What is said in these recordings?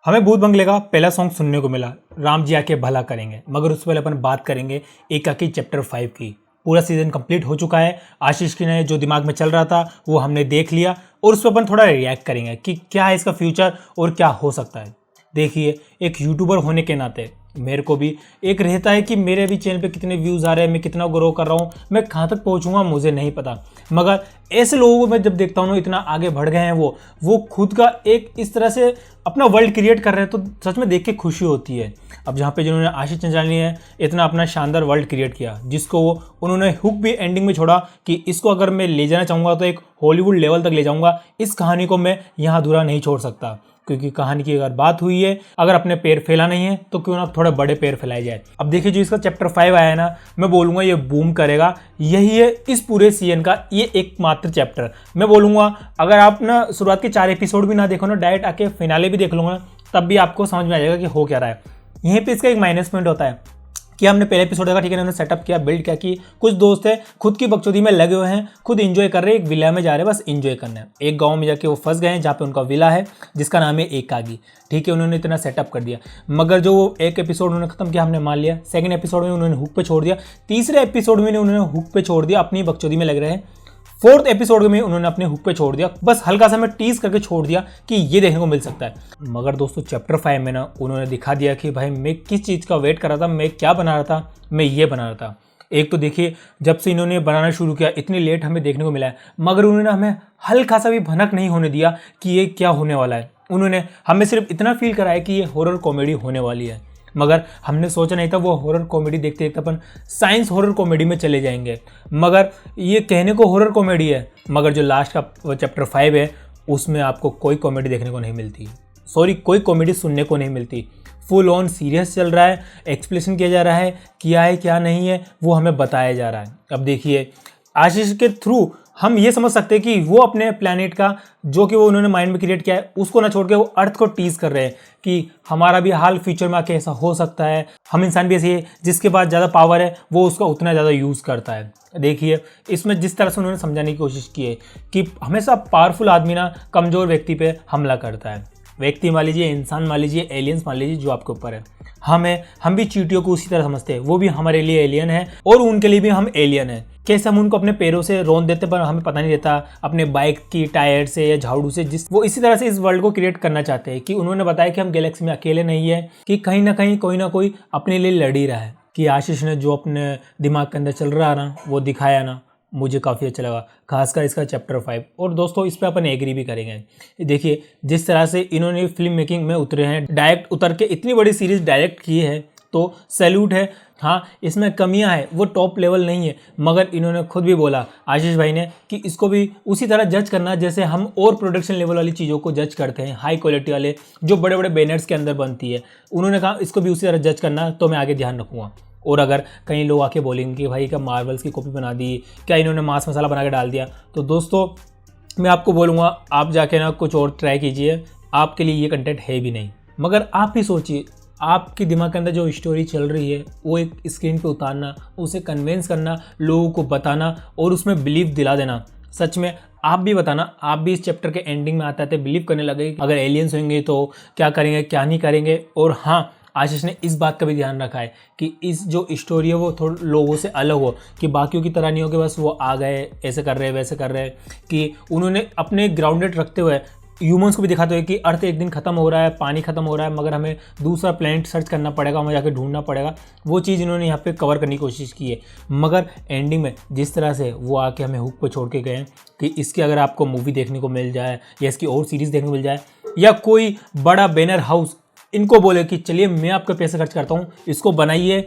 हमें भूत बंगले का पहला सॉन्ग सुनने को मिला, राम जी आके भला करेंगे, मगर उससे पहले अपन बात करेंगे एकाकी चैप्टर 5 की। पूरा सीजन कंप्लीट हो चुका है। आशीष की ने जो दिमाग में चल रहा था वो हमने देख लिया और उस पर अपन थोड़ा रिएक्ट करेंगे कि क्या है इसका फ्यूचर और क्या हो सकता है। देखिए, एक यूट्यूबर होने के नाते मेरे को भी एक रहता है कि मेरे भी चैनल पे कितने व्यूज़ आ रहे हैं, मैं कितना ग्रो कर रहा हूँ, मैं कहाँ तक पहुँचूंगा मुझे नहीं पता। मगर ऐसे लोगों को मैं जब देखता हूँ ना, इतना आगे बढ़ गए हैं वो खुद का एक इस तरह से अपना वर्ल्ड क्रिएट कर रहे हैं, तो सच में देख के खुशी होती है। अब जहाँ पे जिन्होंने आशीष चंचलानी है इतना अपना शानदार वर्ल्ड क्रिएट किया, जिसको उन्होंने हुक भी एंडिंग में छोड़ा कि इसको अगर मैं ले जाना चाहूँगा तो एक हॉलीवुड लेवल तक ले जाऊँगा, इस कहानी को मैं यहाँ अधूरा नहीं छोड़ सकता। क्योंकि कहानी की अगर बात हुई है, अगर अपने पैर फैला नहीं है तो क्यों ना थोड़े बड़े पैर फैलाए जाए। अब देखिए, जो इसका चैप्टर 5 आया है ना, मैं बोलूँगा ये बूम करेगा। यही है इस पूरे सीजन का ये एकमात्र चैप्टर। मैं बोलूँगा अगर आप ना शुरुआत के 4 एपिसोड भी ना देखो ना, डायरेक्ट आके फिनाले भी देख लूँगा, तब भी आपको समझ में आ जाएगा कि हो क्या रहा है। यहीं पर इसका एक माइनस पॉइंट होता है कि हमने पहले एपिसोड देखा, ठीक है, उन्होंने सेटअप किया, बिल्ड किया कि कुछ दोस्त है खुद की बकचोदी में लगे हुए हैं, खुद एंजॉय कर रहे हैं, एक विला में जा रहे हैं, बस एंजॉय करना है। एक गांव में जाके वो फंस गए हैं जहाँ पे उनका विला है जिसका नाम है एकागी। ठीक है, उन्होंने इतना सेटअप कर दिया, मगर जो एक एपिसोड उन्होंने खत्म किया हमने मान लिया। सेकंड एपिसोड में उन्होंने हुक पे छोड़ दिया, तीसरे एपिसोड में उन्होंने हुक पे छोड़ दिया, अपनी बकचोदी में लग रहे हैं। फोर्थ एपिसोड में उन्होंने अपने हुक पे छोड़ दिया, बस हल्का सा मैं टीज करके छोड़ दिया कि ये देखने को मिल सकता है। मगर दोस्तों, चैप्टर 5 में ना उन्होंने दिखा दिया कि भाई मैं किस चीज़ का वेट कर रहा था, मैं क्या बना रहा था, मैं ये बना रहा था। एक तो देखिए, जब से इन्होंने बनाना शुरू किया इतनी लेट हमें देखने को मिला है, मगर उन्होंने हमें हल्का सा भी भनक नहीं होने दिया कि ये क्या होने वाला है। उन्होंने हमें सिर्फ इतना फील कराया कि ये हॉरर कॉमेडी होने वाली है, मगर हमने सोचा नहीं था वो हॉरर कॉमेडी देखते देखते अपन साइंस हॉरर कॉमेडी में चले जाएंगे। मगर ये कहने को हॉरर कॉमेडी है, मगर जो लास्ट का चैप्टर 5 है उसमें आपको कोई कॉमेडी देखने को नहीं मिलती, कोई कॉमेडी सुनने को नहीं मिलती। फुल ऑन सीरियस चल रहा है, एक्सप्लेनेशन किया जा रहा है, क्या है क्या नहीं है वो हमें बताया जा रहा है। अब देखिए, आशीष के थ्रू हम ये समझ सकते हैं कि वो अपने प्लैनेट का जो कि वो उन्होंने माइंड में क्रिएट किया है उसको ना छोड़ के वो अर्थ को टीज कर रहे हैं कि हमारा भी हाल फ्यूचर में आके ऐसा हो सकता है। हम इंसान भी ऐसे है, जिसके पास ज़्यादा पावर है वो उसका उतना ज़्यादा यूज़ करता है। देखिए, इसमें जिस तरह से उन्होंने समझाने की कोशिश की है कि हमेशा पावरफुल आदमी ना कमज़ोर व्यक्ति पे हमला करता है। व्यक्ति मान लीजिए, इंसान मान लीजिए, एलियंस मान लीजिए, जो आपके ऊपर है। हम भी चींटियों को उसी तरह समझते हैं, वो भी हमारे लिए एलियन है और उनके लिए भी हम एलियन है। कैसे हम उनको अपने पैरों से रौंद देते पर हमें पता नहीं रहता, अपने बाइक की टायर से या झाड़ू से, वो इसी तरह से इस वर्ल्ड को क्रिएट करना चाहते हैं। कि उन्होंने बताया कि हम गैलेक्सी में अकेले नहीं है, कि कहीं ना कहीं कोई ना कोई अपने लिए लड़ ही रहा है। कि आशीष ने जो अपने दिमाग के अंदर चल रहा है ना वो दिखाया ना, मुझे काफ़ी अच्छा लगा, खासकर इसका चैप्टर 5। और दोस्तों, इस पे अपन एग्री भी करेंगे। देखिए, जिस तरह से इन्होंने फिल्म मेकिंग में उतरे हैं, डायरेक्ट उतर के इतनी बड़ी सीरीज डायरेक्ट की है तो सैल्यूट है। हाँ, इसमें कमियां हैं, वो टॉप लेवल नहीं है, मगर इन्होंने खुद भी बोला आशीष भाई ने कि इसको भी उसी तरह जज करना जैसे हम और प्रोडक्शन लेवल वाली चीज़ों को जज करते हैं, हाई क्वालिटी वाले जो बड़े बड़े बैनर्स के अंदर बनती है। उन्होंने कहा इसको भी उसी तरह जज करना, तो मैं आगे ध्यान रखूँगा। और अगर कई लोग आके बोलेंगे कि भाई क्या मार्वल्स की कॉपी बना दी, क्या इन्होंने मांस मसाला बना के डाल दिया, तो दोस्तों मैं आपको बोलूँगा आप जाके ना कुछ और ट्राई कीजिए, आपके लिए ये कंटेंट है भी नहीं। मगर आप भी सोचिए, आपके दिमाग के अंदर जो स्टोरी चल रही है वो एक स्क्रीन पे उतारना, उसे कन्विंस करना, लोगों को बताना और उसमें बिलीव दिला देना। सच में आप भी बताना, आप भी इस चैप्टर के एंडिंग में आते आते बिलीव करने लगे अगर एलियंस होंगे तो क्या करेंगे क्या नहीं करेंगे। और हाँ, आशीष ने इस बात का भी ध्यान रखा है कि इस जो स्टोरी है वो थोड़ा लोगों से अलग हो, कि बाकियों की तरह नहीं हो कि बस वो आ गए ऐसे कर रहे हैं वैसे कर रहे हैं। कि उन्होंने अपने ग्राउंडेड रखते हुए ह्यूमंस को भी दिखाते हुए कि अर्थ एक दिन खत्म हो रहा है, पानी खत्म हो रहा है, मगर हमें दूसरा प्लैनेट सर्च करना पड़ेगा, हमें जाकर ढूंढना पड़ेगा, वो चीज़ इन्होंने यहाँ पे कवर करने की कोशिश की है। मगर एंडिंग में जिस तरह से वो आके हमें हुक पे छोड़ के गए कि इसकी अगर आपको मूवी देखने को मिल जाए या इसकी और सीरीज़ देखने को मिल जाए, या कोई बड़ा बैनर हाउस इनको बोले कि चलिए मैं आपके पैसे खर्च करता हूँ, इसको बनाइए,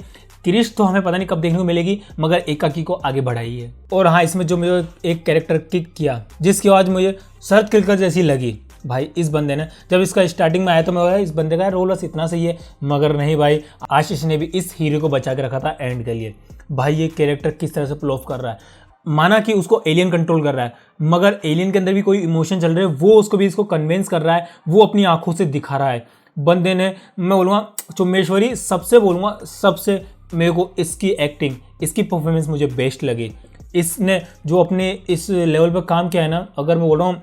क्रिश तो हमें पता नहीं कब देखने को मिलेगी, मगर एकाकी को आगे बढ़ाइए। और हाँ, इसमें जो मुझे एक कैरेक्टर किक किया जिसकी आवाज़ मुझे शरद किलकर जैसी लगी, भाई इस बंदे ने जब इसका स्टार्टिंग में आया तो मैं बोला इस बंदे का रोल बस इतना सही है, मगर नहीं भाई, आशीष ने भी इस हीरो को बचा के रखा था एंड के लिए। भाई ये कैरेक्टर किस तरह से पुल ऑफ कर रहा है, माना कि उसको एलियन कंट्रोल कर रहा है, मगर एलियन के अंदर भी कोई इमोशन चल रहे हैं, वो उसको भी इसको कन्विंस कर रहा है, वो अपनी आंखों से दिखा रहा है। बंदे ने, मैं बोलूँगा चुम्बेश्वरी सबसे बोलूँगा, सबसे मेरे को इसकी एक्टिंग, इसकी परफॉर्मेंस मुझे बेस्ट लगी। इसने जो अपने इस लेवल पर काम किया है ना, अगर मैं बोल रहा हूँ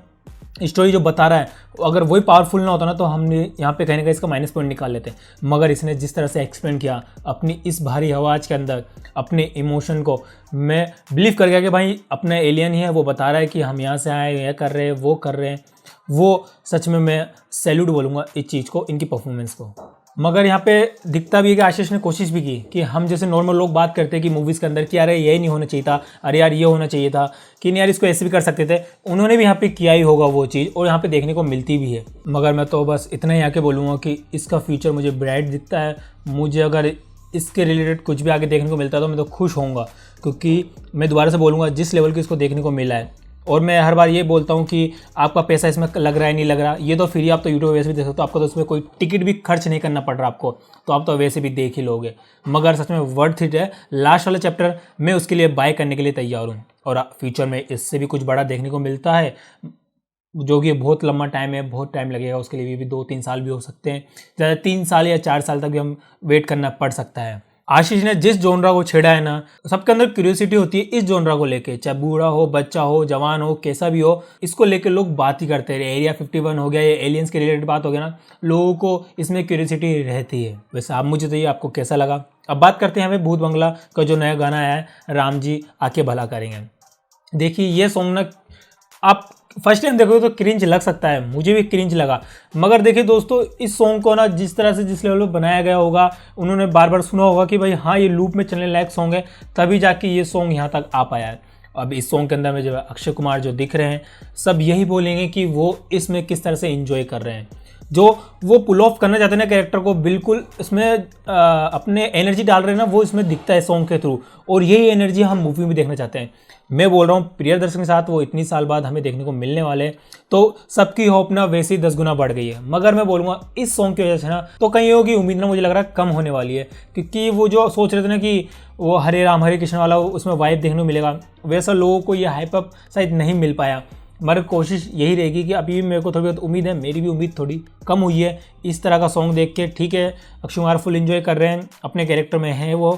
स्टोरी जो बता रहा है अगर वही पावरफुल ना होता ना तो हमने यहाँ पे कहीं ना कहीं इसका माइनस पॉइंट निकाल लेते हैं। मगर इसने जिस तरह से एक्सप्लेन किया अपनी इस भारी आवाज़ के अंदर अपने इमोशन को, मैं बिलीव कर गया कि भाई अपना एलियन ही है, वो बता रहा है कि हम यहाँ से आए, यह कर रहे हैं, वो कर रहे हैं। वो सच में मैं सैल्यूट बोलूँगा इस चीज़ को, इनकी परफॉर्मेंस को। मगर यहाँ पे दिखता भी है कि आशीष ने कोशिश भी की कि हम जैसे नॉर्मल लोग बात करते हैं कि मूवीज़ के अंदर कि अरे यही नहीं होना चाहिए था, अरे यार ये होना चाहिए था, कि नहीं यार इसको ऐसे भी कर सकते थे, उन्होंने भी यहाँ पे किया ही होगा वो चीज़, और यहाँ पे देखने को मिलती भी है। मगर मैं तो बस इतना ही आके बोलूँगा कि इसका फ्यूचर मुझे ब्राइट दिखता है। मुझे अगर इसके रिलेटेड कुछ भी आगे देखने को मिलता है तो मैं तो खुश होऊंगा, क्योंकि मैं दोबारा से बोलूँगा जिस लेवल की इसको देखने को मिला है, और मैं हर बार ये बोलता हूँ कि आपका पैसा इसमें लग रहा है नहीं लग रहा, ये तो फ्री, आप तो यूट्यूब वैसे भी देख सकते हो, आपको तो उसमें कोई टिकट भी खर्च नहीं करना पड़ रहा आपको, तो आप तो वैसे भी देख ही लोगे। मगर सच में वर्थ इट है। लास्ट वाला चैप्टर मैं उसके लिए बाय करने के लिए तैयार हूँ, और फ्यूचर में इससे भी कुछ बड़ा देखने को मिलता है, जो कि बहुत लंबा टाइम है, बहुत टाइम लगेगा उसके लिए भी 2-3 साल भी हो सकते हैं, ज़्यादा 3 साल या 4 साल तक भी हम वेट करना पड़ सकता है। आशीष ने जिस जोनरा को छेड़ा है ना, सबके अंदर क्यूरियोसिटी होती है इस जोनरा को लेके, चाहे बूढ़ा हो, बच्चा हो, जवान हो, कैसा भी हो, इसको लेके लोग बात ही करते रहे। एरिया 51 हो गया, ये एलियंस के रिलेटेड बात हो गया ना, लोगों को इसमें क्यूरियोसिटी रहती है। वैसे आप मुझे तो ये आपको कैसा लगा। अब बात करते हैं हमें भूत बंगला का जो नया गाना आया है, राम जी आके भला करेंगे। देखिए ये सॉन्ग ना आप फर्स्ट टाइम देखोगे तो क्रिंज लग सकता है, मुझे भी क्रिंज लगा। मगर देखिए दोस्तों, इस सॉन्ग को ना जिस तरह से जिस लेवल पर बनाया गया होगा, उन्होंने बार बार सुना होगा कि भाई हाँ ये लूप में चलने लायक सॉन्ग है, तभी जाके ये सॉन्ग यहाँ तक आ पाया है। अब इस सॉन्ग के अंदर में जो अक्षय कुमार जो दिख रहे हैं, सब यही बोलेंगे कि वो इसमें किस तरह से इंजॉय कर रहे हैं, जो वो पुल ऑफ करना चाहते हैं ना कैरेक्टर को, बिल्कुल इसमें अपने एनर्जी डाल रहे हैं ना, वो इसमें दिखता है सॉन्ग के थ्रू, और यही एनर्जी हम मूवी में देखना चाहते हैं। मैं बोल रहा हूँ प्रियदर्शन के साथ वो इतनी साल बाद हमें देखने को मिलने वाले, तो सबकी होप ना वैसे ही 10 गुना बढ़ गई है। मगर मैं बोलूँगा इस सॉन्ग की वजह से ना तो कईयों की उम्मीद ना मुझे लग रहा है कम होने वाली है, क्योंकि वो जो सोच रहे थे ना कि वो हरे राम हरे कृष्ण वाला उसमें वाइब देखने को मिलेगा, वैसा लोगों को ये हाइप अप शायद नहीं मिल पाया। मगर कोशिश यही रहेगी कि अभी भी मेरे को थोड़ी बहुत उम्मीद है, मेरी भी उम्मीद थोड़ी कम हुई है इस तरह का सॉन्ग देख के। ठीक है, अक्षय कुमार फुल एंजॉय कर रहे हैं, अपने कैरेक्टर में है, वो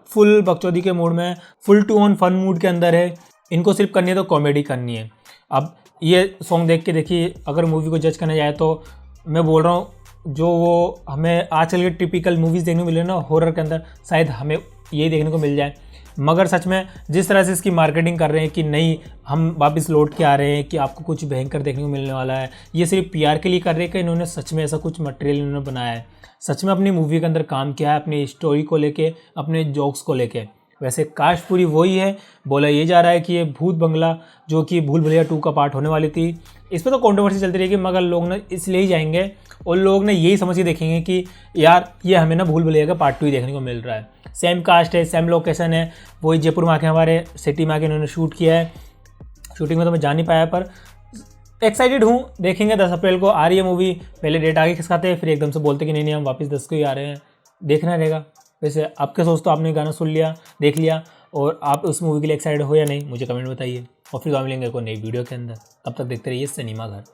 फुल बकचोदी के मूड में, full to on fun mood के अंदर है, इनको सिर्फ करनी है तो कॉमेडी करनी है। अब ये सॉन्ग देख के देखिए, अगर मूवी को जज करने जाए तो मैं बोल रहा हूँ जो वो हमें आजकल के टिपिकल मूवीज़ देखने को मिल रही है ना हॉरर के अंदर, शायद हमें यही देखने को मिल जाए। मगर सच में जिस तरह से इसकी मार्केटिंग कर रहे हैं कि नहीं हम वापस लौट के आ रहे हैं, कि आपको कुछ भयंकर देखने को मिलने वाला है, ये सिर्फ पीआर के लिए कर रहे हैं कि इन्होंने सच में ऐसा कुछ मटेरियल इन्होंने बनाया है, सच में अपनी मूवी के अंदर काम किया है, अपनी स्टोरी को लेके, अपने जोक्स को लेके। वैसे कास्ट पूरी वही है। बोला ये जा रहा है कि ये भूत बंगला जो कि भूल भुलैया 2 का पार्ट होने वाली थी, इस पर तो कंट्रोवर्सी चलती रहेगी, मगर लोग ना इसलिए ही जाएंगे और लोग ना यही समझ के देखेंगे कि यार ये हमें ना भूल भुलैया का पार्ट 2 ही देखने को मिल रहा है। सेम कास्ट है, सेम लोकेशन है, वही जयपुर में आके हमारे सिटी में आके इन्होंने शूट किया है। शूटिंग में तो मैं जा नहीं पाया, पर एक्साइटेड हूँ, देखेंगे 10 अप्रैल को आ रही है मूवी। पहले डेट आगे खिसकाते हैं, फिर एकदम से बोलते कि नहीं हम वापस 10 को ही आ रहे हैं, देखना रहेगा। वैसे आपके सोच तो आपने गाना सुन लिया, देख लिया, और आप उस मूवी के लिए एक्साइटेड हो या नहीं मुझे कमेंट बताइए, और फिर मिलेंगे कोई नई वीडियो के अंदर। तब तक देखते रहिए सिनेमा घर।